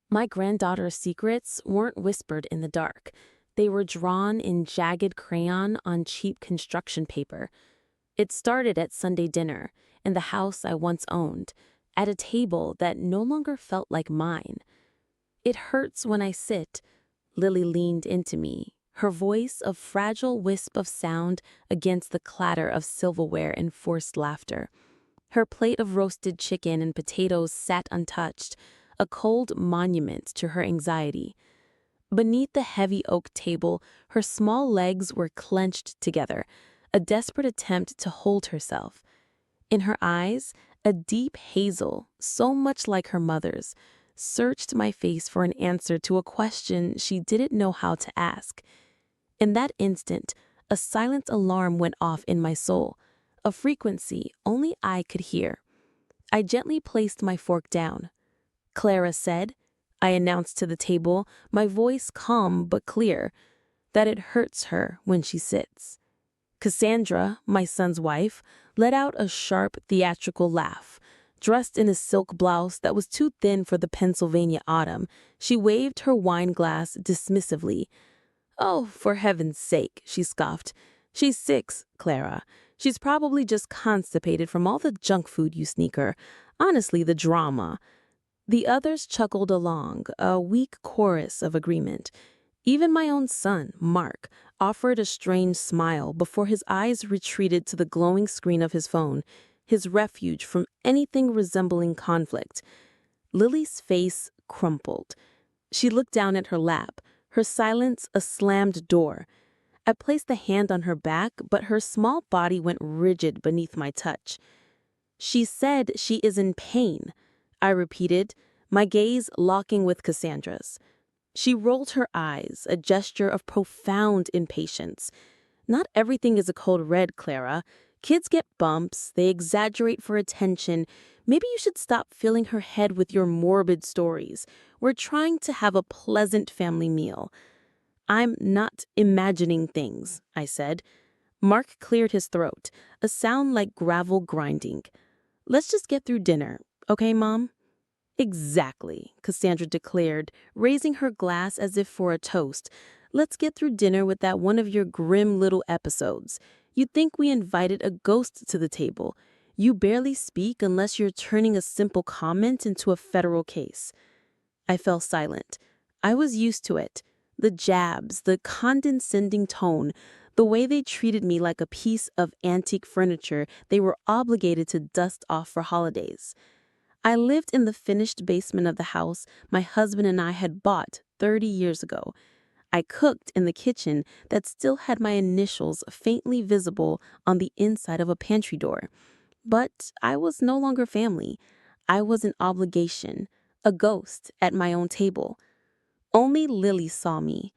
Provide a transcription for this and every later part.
My granddaughter's secrets weren't whispered in the dark. They were drawn in jagged crayon on cheap construction paper. It started at Sunday dinner, in the house I once owned, at a table that no longer felt like mine. "It hurts when I sit," Lily leaned into me, her voice a fragile wisp of sound against the clatter of silverware and forced laughter. Her plate of roasted chicken and potatoes sat untouched, a cold monument to her anxiety. Beneath the heavy oak table, her small legs were clenched together, a desperate attempt to hold herself. In her eyes, a deep hazel, so much like her mother's, searched my face for an answer to a question she didn't know how to ask. In that instant, a silent alarm went off in my soul, a frequency only I could hear. I gently placed my fork down. "Clara said," I announced to the table, my voice calm but clear, "that it hurts her when she sits." Cassandra, my son's wife, let out a sharp, theatrical laugh. Dressed in a silk blouse that was too thin for the Pennsylvania autumn, she waved her wine glass dismissively. "Oh, for heaven's sake," she scoffed. "She's 6, Clara. She's probably just constipated from all the junk food you sneak her. Honestly, the drama." The others chuckled along, a weak chorus of agreement. Even my own son, Mark, offered a strange smile before his eyes retreated to the glowing screen of his phone, his refuge from anything resembling conflict. Lily's face crumpled. She looked down at her lap, her silence a slammed door. I placed a hand on her back, but her small body went rigid beneath my touch. "She said she is in pain," I repeated, my gaze locking with Cassandra's. She rolled her eyes, a gesture of profound impatience. "Not everything is a code red, Clara. Kids get bumps, they exaggerate for attention. Maybe you should stop filling her head with your morbid stories. We're trying to have a pleasant family meal." "I'm not imagining things," I said. Mark cleared his throat, a sound like gravel grinding. "Let's just get through dinner, okay, Mom?" "Exactly," Cassandra declared, raising her glass as if for a toast. "Let's get through dinner with that one of your grim little episodes. You'd think we invited a ghost to the table. You barely speak unless you're turning a simple comment into a federal case." I fell silent. I was used to it. The jabs, the condescending tone, the way they treated me like a piece of antique furniture they were obligated to dust off for holidays. I lived in the finished basement of the house my husband and I had bought 30 years ago. I cooked in the kitchen that still had my initials faintly visible on the inside of a pantry door. But I was no longer family. I was an obligation, a ghost at my own table. Only Lily saw me.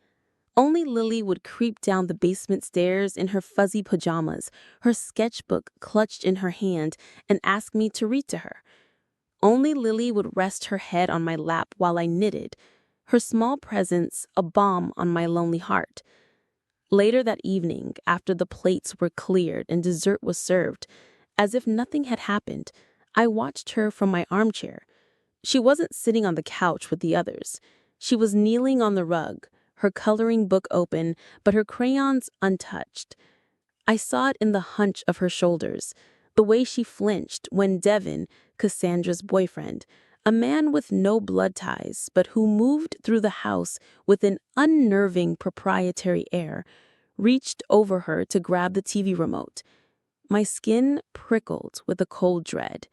Only Lily would creep down the basement stairs in her fuzzy pajamas, her sketchbook clutched in her hand, and ask me to read to her. Only Lily would rest her head on my lap while I knitted, her small presence a balm on my lonely heart. Later that evening, after the plates were cleared and dessert was served, as if nothing had happened, I watched her from my armchair. She wasn't sitting on the couch with the others. She was kneeling on the rug, her coloring book open, but her crayons untouched. I saw it in the hunch of her shoulders, the way she flinched when Devin, Cassandra's boyfriend, a man with no blood ties but who moved through the house with an unnerving proprietary air, reached over her to grab the TV remote. My skin prickled with a cold dread.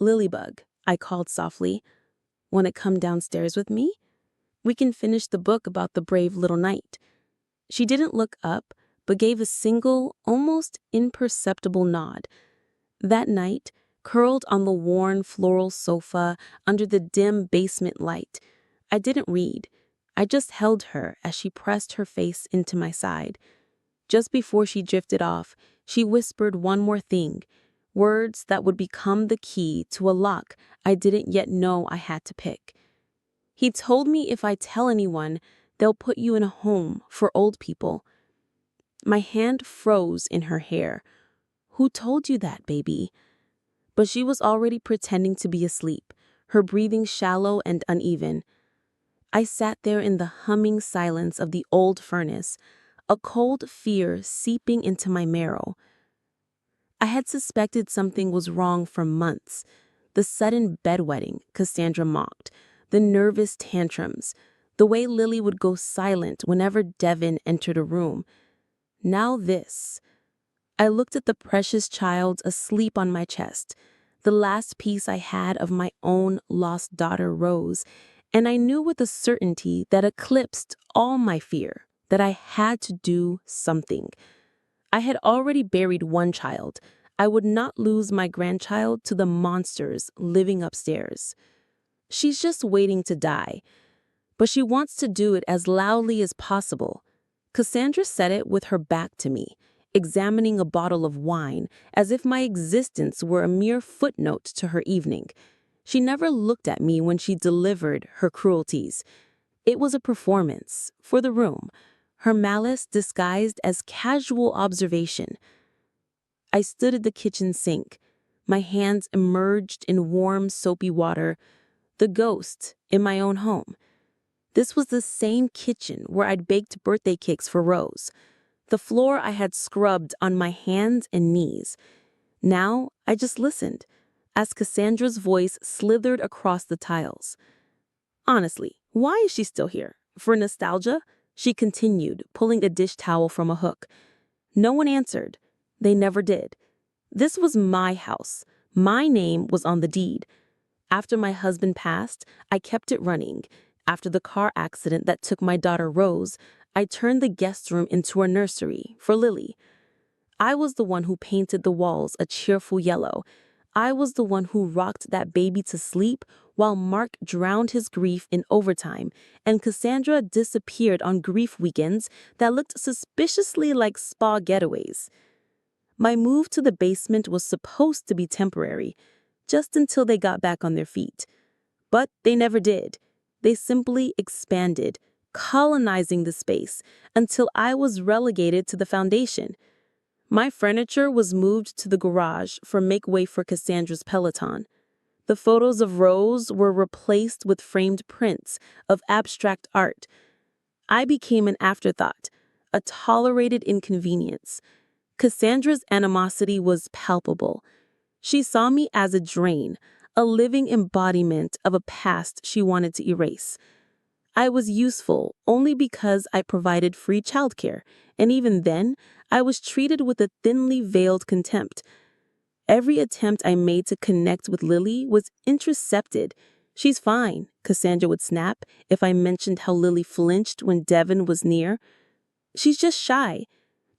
"Lilybug," I called softly, "want to come downstairs with me? We can finish the book about the brave little knight." She didn't look up, but gave a single, almost imperceptible nod. That night, curled on the worn floral sofa under the dim basement light, I didn't read. I just held her as she pressed her face into my side. Just before she drifted off, she whispered one more thing, words that would become the key to a lock I didn't yet know I had to pick. "He told me if I tell anyone, they'll put you in a home for old people." My hand froze in her hair. "Who told you that, baby?" But she was already pretending to be asleep, her breathing shallow and uneven. I sat there in the humming silence of the old furnace, a cold fear seeping into my marrow. I had suspected something was wrong for months. The sudden bedwetting Cassandra mocked, the nervous tantrums, the way Lily would go silent whenever Devin entered a room. Now this. I looked at the precious child asleep on my chest, the last piece I had of my own lost daughter Rose, and I knew with a certainty that eclipsed all my fear that I had to do something. I had already buried one child. I would not lose my grandchild to the monsters living upstairs. She's just waiting to die, but she wants to do it as loudly as possible. Cassandra said it with her back to me, examining a bottle of wine as if my existence were a mere footnote to her evening. She never looked at me when she delivered her cruelties. It was a performance for the room, her malice disguised as casual observation. I stood at the kitchen sink, my hands immersed in warm, soapy water, the ghost in my own home. This was the same kitchen where I'd baked birthday cakes for Rose. The floor I had scrubbed on my hands and knees. Now I just listened as Cassandra's voice slithered across the tiles. Honestly, why is she still here? For nostalgia? She continued, pulling a dish towel from a hook. No one answered. They never did. This was my house. My name was on the deed. After my husband passed, I kept it running. After the car accident that took my daughter Rose, I turned the guest room into a nursery for Lily. I was the one who painted the walls a cheerful yellow. I was the one who rocked that baby to sleep while Mark drowned his grief in overtime and Cassandra disappeared on grief weekends that looked suspiciously like spa getaways. My move to the basement was supposed to be temporary, just until they got back on their feet. But they never did. They simply expanded, colonizing the space until I was relegated to the foundation. My furniture was moved to the garage for make-way for Cassandra's Peloton. The photos of Rose were replaced with framed prints of abstract art. I became an afterthought, a tolerated inconvenience. Cassandra's animosity was palpable. She saw me as a drain, a living embodiment of a past she wanted to erase. I was useful only because I provided free childcare, and even then, I was treated with a thinly veiled contempt. Every attempt I made to connect with Lily was intercepted. She's fine, Cassandra would snap if I mentioned how Lily flinched when Devin was near. She's just shy.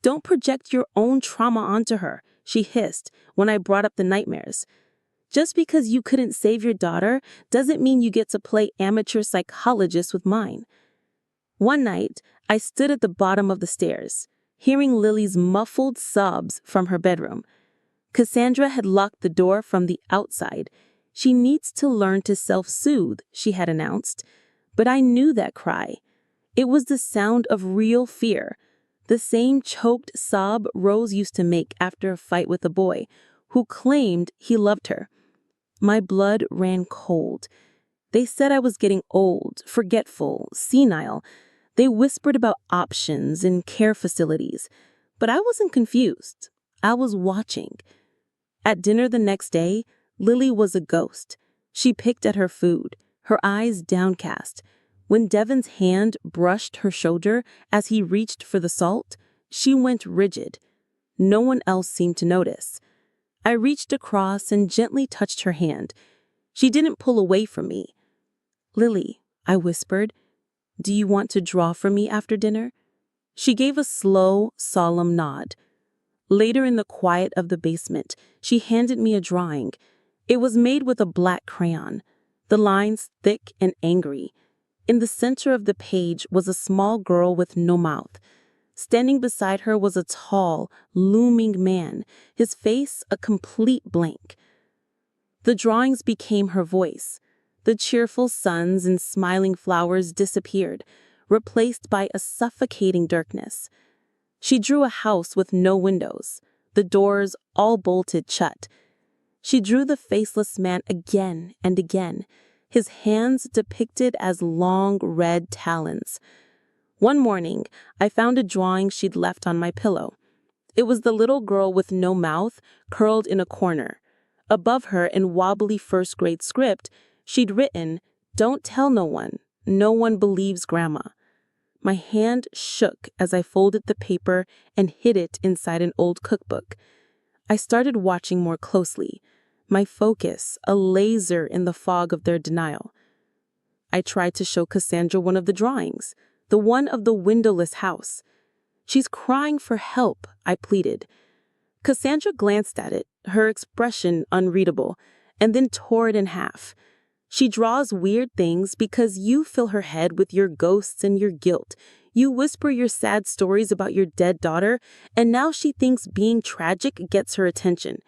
Don't project your own trauma onto her, she hissed when I brought up the nightmares. Just because you couldn't save your daughter doesn't mean you get to play amateur psychologist with mine. One night, I stood at the bottom of the stairs, hearing Lily's muffled sobs from her bedroom. Cassandra had locked the door from the outside. She needs to learn to self-soothe, she had announced. But I knew that cry. It was the sound of real fear, the same choked sob Rose used to make after a fight with a boy who claimed he loved her. My blood ran cold. They said I was getting old, forgetful, senile. They whispered about options and care facilities. But I wasn't confused. I was watching. At dinner the next day, Lily was a ghost. She picked at her food, her eyes downcast. When Devin's hand brushed her shoulder as he reached for the salt, she went rigid. No one else seemed to notice. I reached across and gently touched her hand. She didn't pull away from me. "Lily," I whispered, "do you want to draw for me after dinner?" She gave a slow, solemn nod. Later in the quiet of the basement, she handed me a drawing. It was made with a black crayon, the lines thick and angry. In the center of the page was a small girl with no mouth. Standing beside her was a tall, looming man, his face a complete blank. The drawings became her voice. The cheerful suns and smiling flowers disappeared, replaced by a suffocating darkness. She drew a house with no windows, the doors all bolted shut. She drew the faceless man again and again, his hands depicted as long red talons. One morning, I found a drawing she'd left on my pillow. It was the little girl with no mouth, curled in a corner. Above her, in wobbly first-grade script, she'd written, "Don't tell no one. No one believes Grandma." My hand shook as I folded the paper and hid it inside an old cookbook. I started watching more closely, my focus a laser in the fog of their denial. I tried to show Cassandra one of the drawings, the one of the windowless house. "She's crying for help," I pleaded. Cassandra glanced at it, her expression unreadable, and then tore it in half. "She draws weird things because you fill her head with your ghosts and your guilt. You whisper your sad stories about your dead daughter, and now she thinks being tragic gets her attention.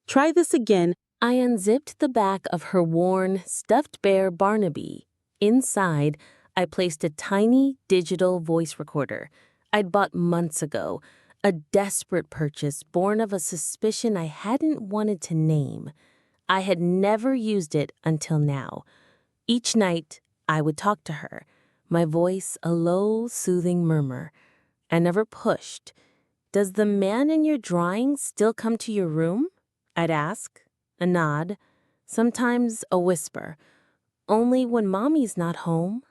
Try this again." I unzipped the back of her worn, stuffed bear Barnaby. Inside, I placed a tiny digital voice recorder I'd bought months ago, a desperate purchase born of a suspicion I hadn't wanted to name. I had never used it until now. Each night, I would talk to her, my voice a low, soothing murmur. I never pushed. "Does the man in your drawing still come to your room?" I'd ask. A nod. Sometimes a whisper. "Only when Mommy's not home."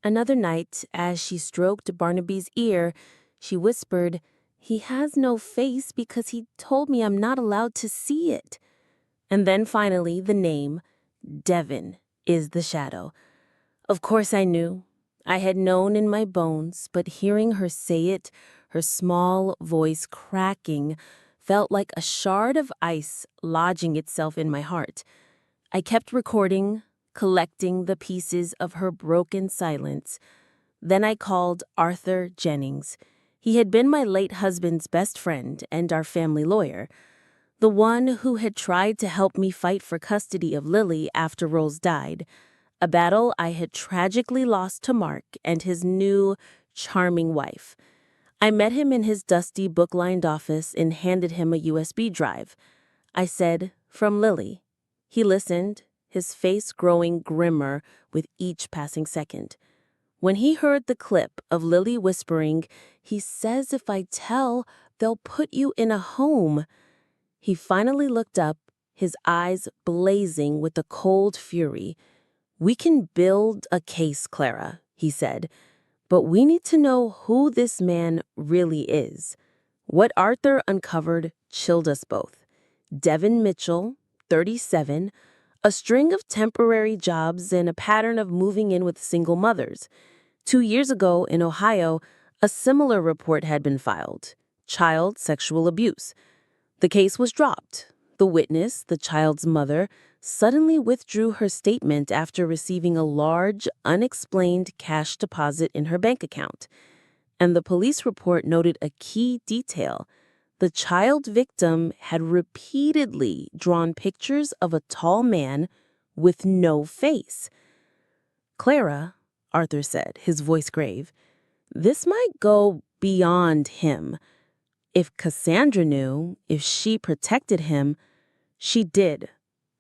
Another night, as she stroked Barnaby's ear, she whispered, "He has no face because he told me I'm not allowed to see it." And then finally the name, Devin, is the shadow. Of course I knew. I had known in my bones, but hearing her say it, her small voice cracking, felt like a shard of ice lodging itself in my heart. I kept recording, collecting the pieces of her broken silence. Then I called Arthur Jennings. He had been my late husband's best friend and our family lawyer, the one who had tried to help me fight for custody of Lily after Rose died, a battle I had tragically lost to Mark and his new, charming wife. I met him in his dusty, book-lined office and handed him a USB drive. I said, "From Lily." He listened, his face growing grimmer with each passing second. When he heard the clip of Lily whispering, "He says if I tell, they'll put you in a home," he finally looked up, his eyes blazing with a cold fury. "We can build a case, Clara," he said, "but we need to know who this man really is." What Arthur uncovered chilled us both. Devin Mitchell, 37, a string of temporary jobs and a pattern of moving in with single mothers. 2 years ago in Ohio, a similar report had been filed: child sexual abuse. The case was dropped. The witness, the child's mother, suddenly withdrew her statement after receiving a large, unexplained cash deposit in her bank account. And the police report noted a key detail. The child victim had repeatedly drawn pictures of a tall man with no face. "Clara," Arthur said, his voice grave, "this might go beyond him. If Cassandra knew, if she protected him—" "She did,"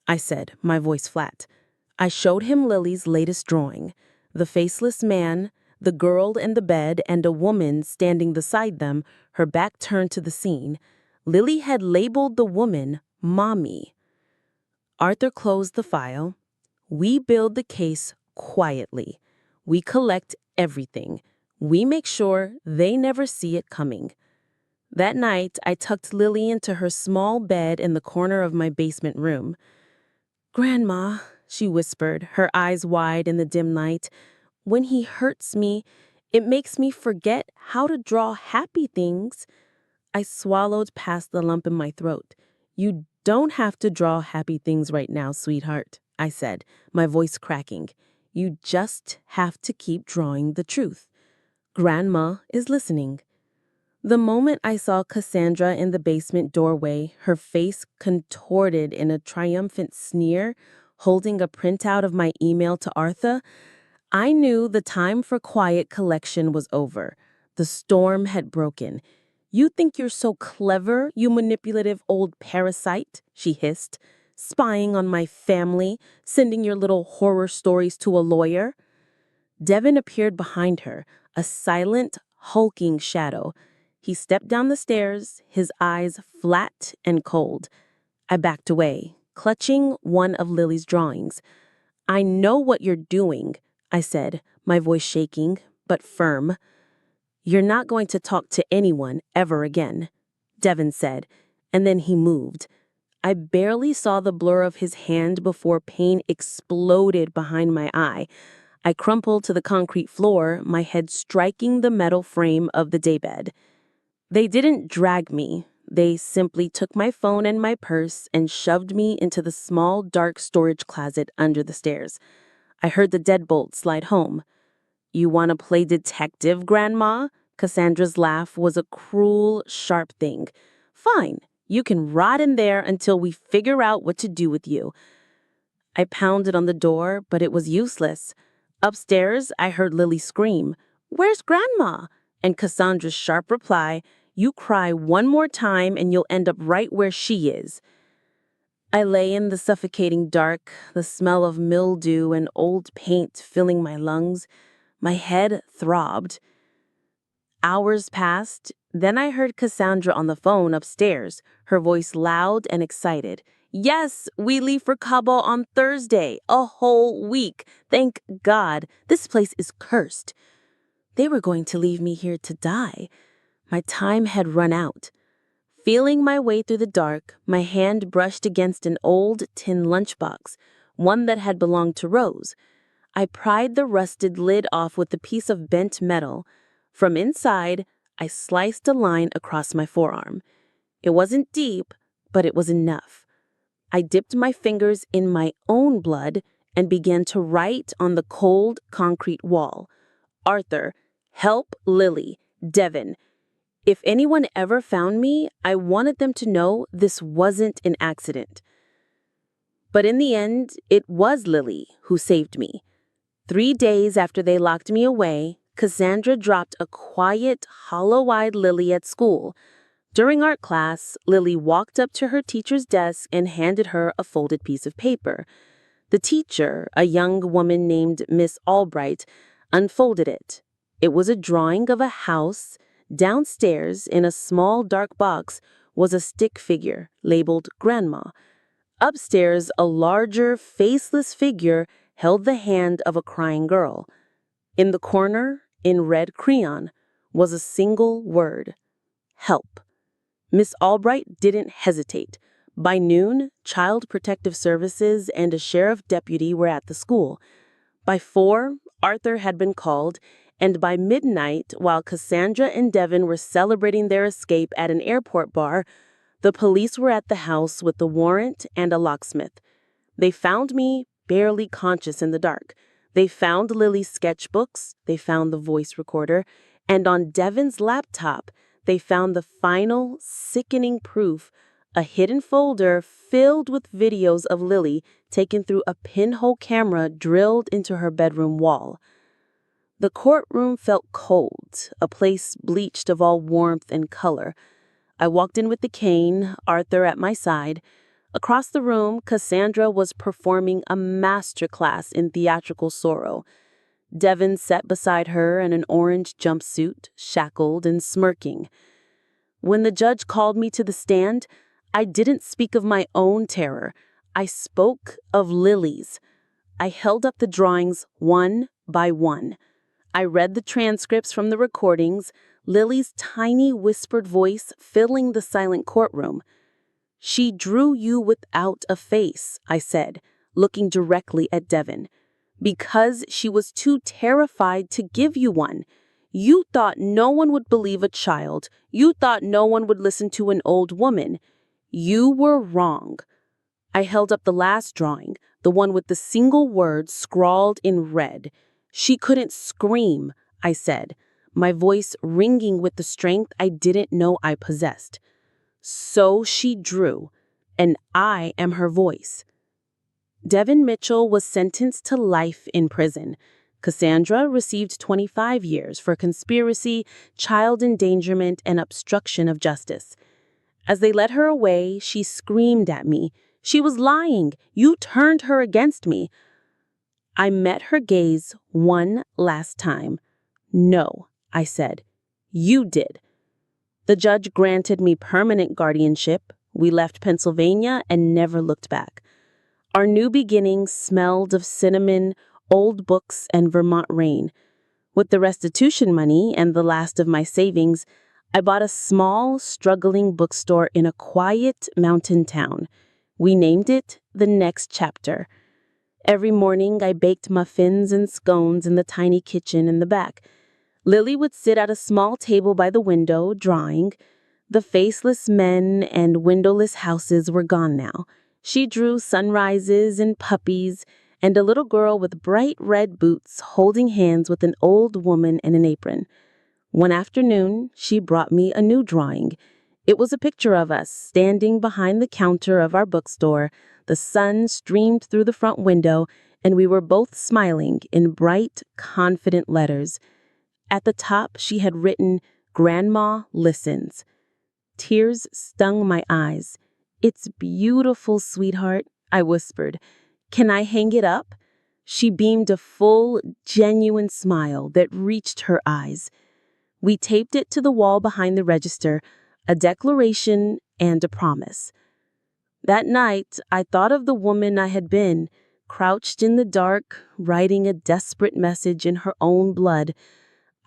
I said, my voice flat. I showed him Lily's latest drawing, the faceless man, the girl in the bed, and a woman standing beside them, her back turned to the scene. Lily had labeled the woman Mommy. Arthur closed the file. "We build the case quietly. We collect everything. We make sure they never see it coming." That night, I tucked Lily into her small bed in the corner of my basement room. "Grandma," she whispered, her eyes wide in the dim light, "when he hurts me, it makes me forget how to draw happy things." I swallowed past the lump in my throat. "You don't have to draw happy things right now, sweetheart," I said, my voice cracking. "You just have to keep drawing the truth. Grandma is listening." The moment I saw Cassandra in the basement doorway, her face contorted in a triumphant sneer, holding a printout of my email to Arthur, I knew the time for quiet collection was over. The storm had broken. "You think you're so clever, you manipulative old parasite," she hissed, "spying on my family, sending your little horror stories to a lawyer?" Devin appeared behind her, a silent, hulking shadow. He stepped down the stairs, his eyes flat and cold. I backed away, clutching one of Lily's drawings. "I know what you're doing," I said, my voice shaking, but firm. "You're not going to talk to anyone ever again," Devin said, and then he moved. I barely saw the blur of his hand before pain exploded behind my eye. I crumpled to the concrete floor, my head striking the metal frame of the daybed. They didn't drag me. They simply took my phone and my purse and shoved me into the small, dark storage closet under the stairs. I heard the deadbolt slide home. "You want to play detective, Grandma?" Cassandra's laugh was a cruel, sharp thing. "Fine, you can rot in there until we figure out what to do with you." I pounded on the door, but it was useless. Upstairs, I heard Lily scream, "Where's Grandma?" And Cassandra's sharp reply, "You cry one more time and you'll end up right where she is." I lay in the suffocating dark, the smell of mildew and old paint filling my lungs. My head throbbed. Hours passed, then I heard Cassandra on the phone upstairs, her voice loud and excited. "Yes, we leave for Cabo on Thursday, a whole week. Thank God, this place is cursed." They were going to leave me here to die. My time had run out. Feeling my way through the dark, my hand brushed against an old tin lunchbox, one that had belonged to Rose. I pried the rusted lid off with a piece of bent metal. From inside, I sliced a line across my forearm. It wasn't deep, but it was enough. I dipped my fingers in my own blood and began to write on the cold concrete wall. "Arthur, help Lily, Devin. If anyone ever found me, I wanted them to know this wasn't an accident." But in the end, it was Lily who saved me. 3 days after they locked me away, Cassandra dropped a quiet, hollow-eyed Lily at school. During art class, Lily walked up to her teacher's desk and handed her a folded piece of paper. The teacher, a young woman named Miss Albright, unfolded it. It was a drawing of a house. Downstairs, in a small dark box, was a stick figure labeled Grandma. Upstairs, a larger, faceless figure held the hand of a crying girl. In the corner, in red crayon, was a single word: help. Miss Albright didn't hesitate. By noon, Child Protective Services and a sheriff deputy were at the school. By 4, Arthur had been called, and by midnight, while Cassandra and Devin were celebrating their escape at an airport bar, the police were at the house with a warrant and a locksmith. They found me barely conscious in the dark. They found Lily's sketchbooks, they found the voice recorder, and on Devin's laptop, they found the final, sickening proof, a hidden folder filled with videos of Lily taken through a pinhole camera drilled into her bedroom wall. The courtroom felt cold, a place bleached of all warmth and color. I walked in with the cane, Arthur at my side. Across the room, Cassandra was performing a masterclass in theatrical sorrow. Devin sat beside her in an orange jumpsuit, shackled and smirking. When the judge called me to the stand, I didn't speak of my own terror. I spoke of Lily's. I held up the drawings one by one. I read the transcripts from the recordings, Lily's tiny whispered voice filling the silent courtroom. "She drew you without a face," I said, looking directly at Devin, "because she was too terrified to give you one. You thought no one would believe a child. You thought no one would listen to an old woman. You were wrong." I held up the last drawing, the one with the single word scrawled in red. "She couldn't scream," I said, my voice ringing with the strength I didn't know I possessed. "So she drew, and I am her voice." Devin Mitchell was sentenced to life in prison. Cassandra received 25 years for conspiracy, child endangerment, and obstruction of justice. As they led her away, she screamed at me. She was lying. You turned her against me. I met her gaze one last time. No, I said. You did. The judge granted me permanent guardianship. We left Pennsylvania and never looked back. Our new beginnings smelled of cinnamon, old books, and Vermont rain. With the restitution money and the last of my savings, I bought a small, struggling bookstore in a quiet mountain town. We named it The Next Chapter. Every morning, I baked muffins and scones in the tiny kitchen in the back. Lily would sit at a small table by the window, drawing. The faceless men and windowless houses were gone now. She drew sunrises and puppies, and a little girl with bright red boots holding hands with an old woman in an apron. One afternoon, she brought me a new drawing. It was a picture of us standing behind the counter of our bookstore. The sun streamed through the front window, and we were both smiling in bright, confident letters. At the top, she had written, "Grandma listens." Tears stung my eyes. "It's beautiful, sweetheart," I whispered. "Can I hang it up?" She beamed a full, genuine smile that reached her eyes. We taped it to the wall behind the register, a declaration and a promise. That night, I thought of the woman I had been, crouched in the dark, writing a desperate message in her own blood.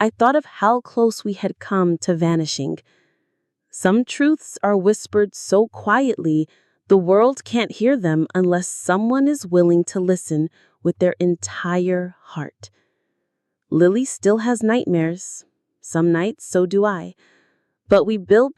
I thought of how close we had come to vanishing. Some truths are whispered so quietly, the world can't hear them unless someone is willing to listen with their entire heart. Lily still has nightmares. Some nights, so do I. But we built